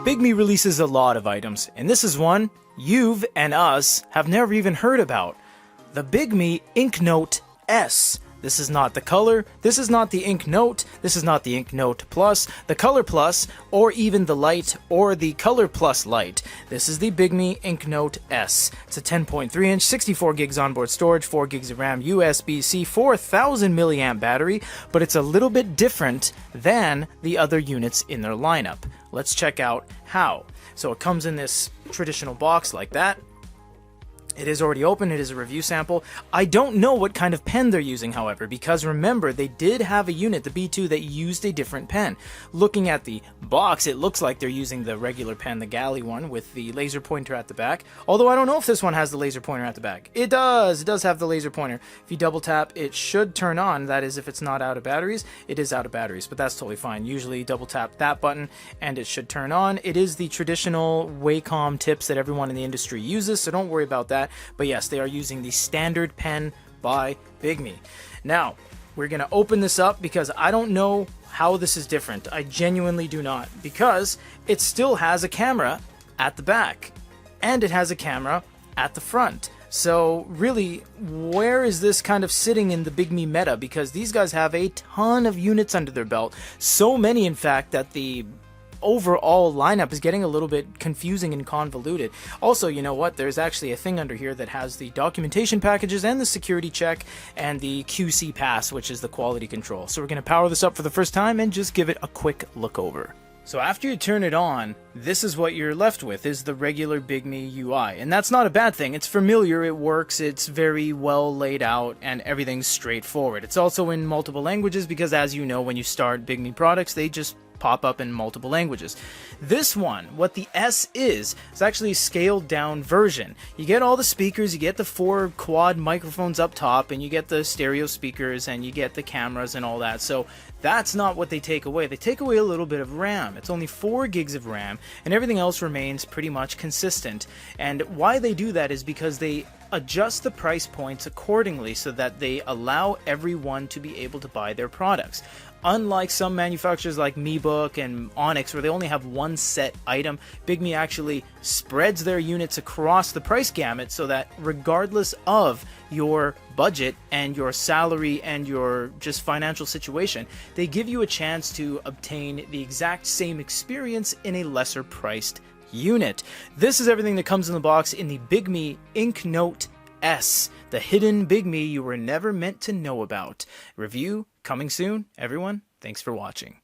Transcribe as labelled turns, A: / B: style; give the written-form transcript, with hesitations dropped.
A: Bigme releases a lot of items, and this is one you've and us have never even heard about. The Bigme INKNOTE S. This is not the color, this is not the INKNOTE, this is not the INKNOTE Plus, the Color Plus, or even the Light, or the Color Plus Light. This is the Bigme INKNOTE S. It's a 10.3 inch, 64 gigs onboard storage, 4 gigs of RAM, USB-C, 4000 milliamp battery, but it's a little bit different than the other units in their lineup. Let's check out how. So it comes in this traditional box like that. It is already open, it is a review sample. I don't know what kind of pen they're using, however, because remember, they did have a unit, the B2, that used a different pen. Looking at the box, it looks like they're using the regular pen, the Galley one, with the laser pointer at the back. Although I don't know if this one has the laser pointer at the back. It does have the laser pointer. If you double tap, it should turn on. That is, if it's not out of batteries. It is out of batteries, but that's totally fine. Usually double tap that button, and it should turn on. It is the traditional Wacom tips that everyone in the industry uses, so don't worry about that. But yes, they are using the standard pen by Bigme. Now, we're going to open this up because I don't know how this is different. I genuinely do not, because it still has a camera at the back and it has a camera at the front. So really, where is this kind of sitting in the Bigme meta? Because these guys have a ton of units under their belt. So many, in fact, that the overall lineup is getting a little bit confusing and convoluted. Also, you know what? There's actually a thing under here that has the documentation packages and the security check and the QC pass, which is the quality control. So we're going to power this up for the first time and just give it a quick look over. So after you turn it on, this is what you're left with, is the regular Bigme UI. And that's not a bad thing. It's familiar, it works, it's very well laid out, and everything's straightforward. It's also in multiple languages because, as you know, when you start Bigme products, they just pop up in multiple languages. This one, what the S is actually a scaled down version. You get all the speakers, you get the 4 quad microphones up top, and you get the stereo speakers, and you get the cameras and all that. So that's not what they take away. They take away a little bit of RAM. It's only 4 gigs of RAM, and everything else remains pretty much consistent. And why they do that is because they adjust the price points accordingly so that they allow everyone to be able to buy their products. Unlike some manufacturers like MeBook and Onyx, where they only have one set item, Bigme actually spreads their units across the price gamut so that regardless of your budget and your salary and your just financial situation, they give you a chance to obtain the exact same experience in a lesser priced unit. This is everything that comes in the box in the Bigme INKNOTE S, the hidden Bigme you were never meant to know about. Review coming soon, everyone. Thanks for watching.